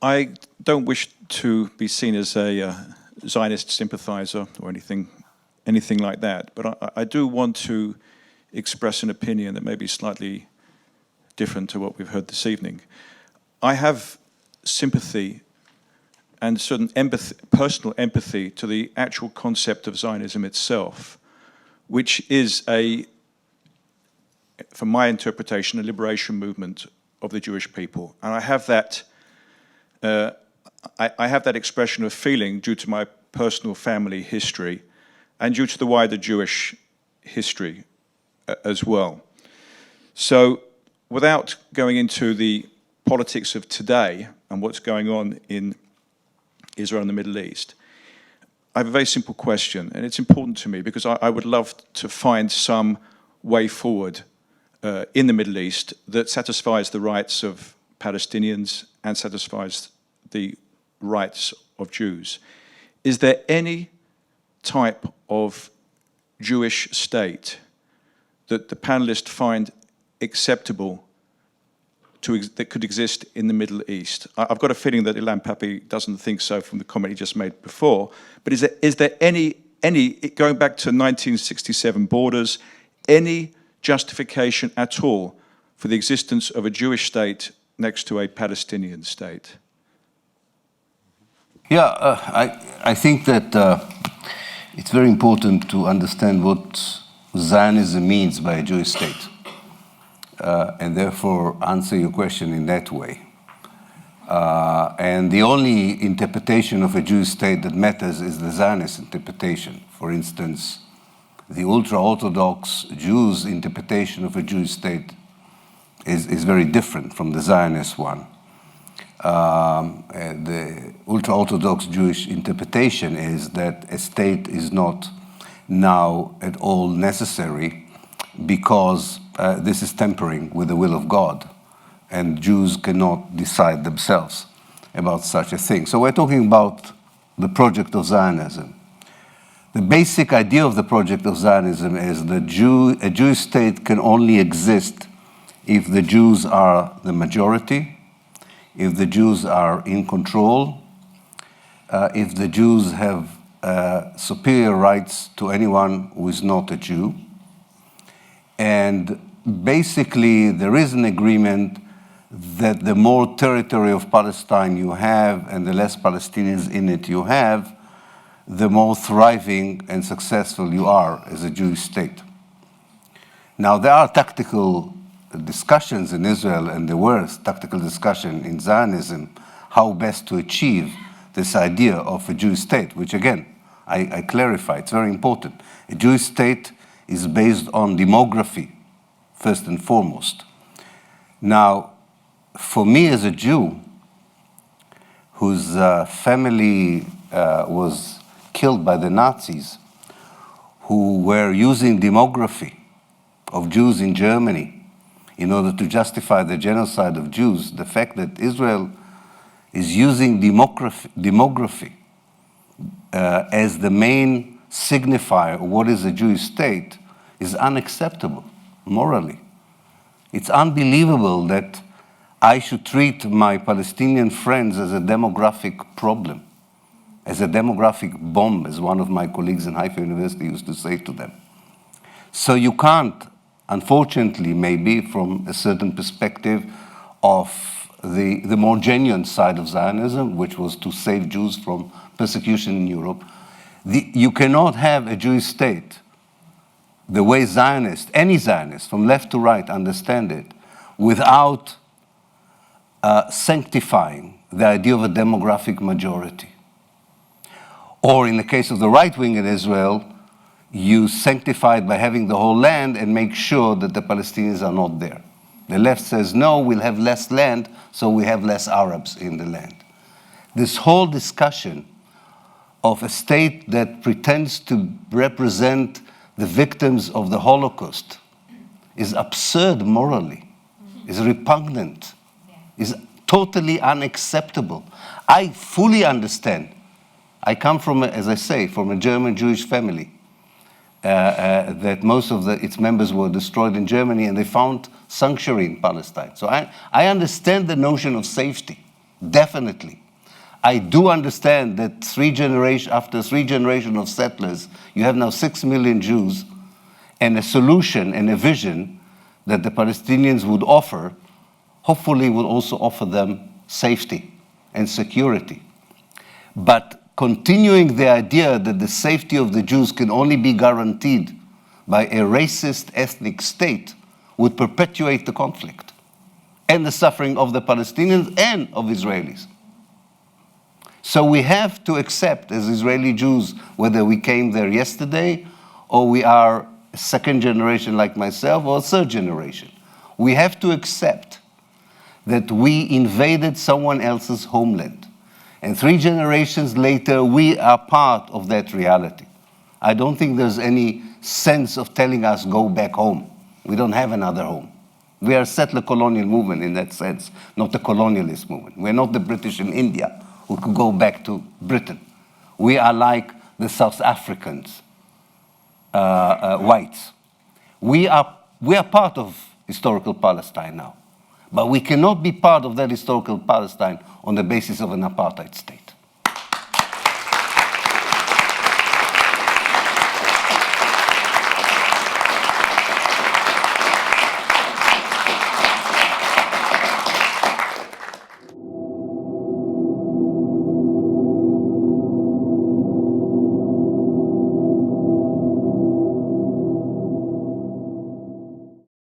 I don't wish to be seen as a Zionist sympathizer or anything like that, but I do want to express an opinion that may be slightly different to what we've heard this evening. I have sympathy and certain empathy, personal empathy, to the actual concept of Zionism itself, which is from my interpretation, a liberation movement of the Jewish people. And I have that I have that expression of feeling due to my personal family history and due to the wider Jewish history as well. So without going into the politics of today and what's going on in Israel and the Middle East, I have a very simple question, and it's important to me because I would love to find some way forward in the Middle East that satisfies the rights of Palestinians and satisfies the rights of Jews. Is there any type of Jewish state that the panelists find acceptable that could exist in the Middle East? I've got a feeling that Ilan Pappé doesn't think so from the comment he just made before, but is there any, going back to 1967 borders, any justification at all for the existence of a Jewish state next to a Palestinian state? Yeah, I think that it's very important to understand what Zionism means by a Jewish state, and therefore answer your question in that way. And the only interpretation of a Jewish state that matters is the Zionist interpretation. For instance, the ultra-Orthodox Jews' interpretation of a Jewish state is very different from the Zionist one. The ultra-Orthodox Jewish interpretation is that a state is not now at all necessary because this is tampering with the will of God, and Jews cannot decide themselves about such a thing. So we're talking about the project of Zionism. The basic idea of the project of Zionism is that a Jewish state can only exist if the Jews are the majority, if the Jews are in control, if the Jews have superior rights to anyone who is not a Jew. And basically, there is an agreement that the more territory of Palestine you have and the less Palestinians in it you have, the more thriving and successful you are as a Jewish state. Now, there are tactical discussions in Israel, and there were tactical discussion in Zionism, how best to achieve this idea of a Jewish state, which again, I clarify, it's very important. A Jewish state is based on demography, first and foremost. Now, for me as a Jew, whose family was killed by the Nazis, who were using demography of Jews in Germany in order to justify the genocide of Jews, the fact that Israel is using demography as the main signifier of what is a Jewish state is unacceptable morally. It's unbelievable that I should treat my Palestinian friends as a demographic problem, as a demographic bomb, as one of my colleagues in Haifa University used to say to them. So you can't, unfortunately, maybe from a certain perspective of the more genuine side of Zionism, which was to save Jews from persecution in Europe, you cannot have a Jewish state the way Zionists, any Zionists, from left to right, understand it, without sanctifying the idea of a demographic majority. Or in the case of the right wing in Israel, you sanctify it by having the whole land and make sure that the Palestinians are not there. The left says, no, we'll have less land, so we have less Arabs in the land. This whole discussion of a state that pretends to represent the victims of the Holocaust is absurd morally, is repugnant, is totally unacceptable. I fully understand. I come from, as I say, from a German Jewish family. That most of its members were destroyed in Germany, and they found sanctuary in Palestine. So I understand the notion of safety. definitely. I do understand that after three generations of settlers, you have now 6 million Jews, and a solution and a vision that the Palestinians would offer, hopefully would also offer them safety and security. But continuing the idea that the safety of the Jews can only be guaranteed by a racist ethnic state would perpetuate the conflict and the suffering of the Palestinians and of Israelis. So we have to accept, as Israeli Jews, whether we came there yesterday or we are a second generation like myself or a third generation, we have to accept that we invaded someone else's homeland. And 3 generations later, we are part of that reality. I don't think there's any sense of telling us, go back home. We don't have another home. We are a settler colonial movement in that sense, not a colonialist movement. We're not the British in India who could go back to Britain. We are like the South Africans, whites. We are part of historical Palestine now, but we cannot be part of that historical Palestine on the basis of an apartheid state.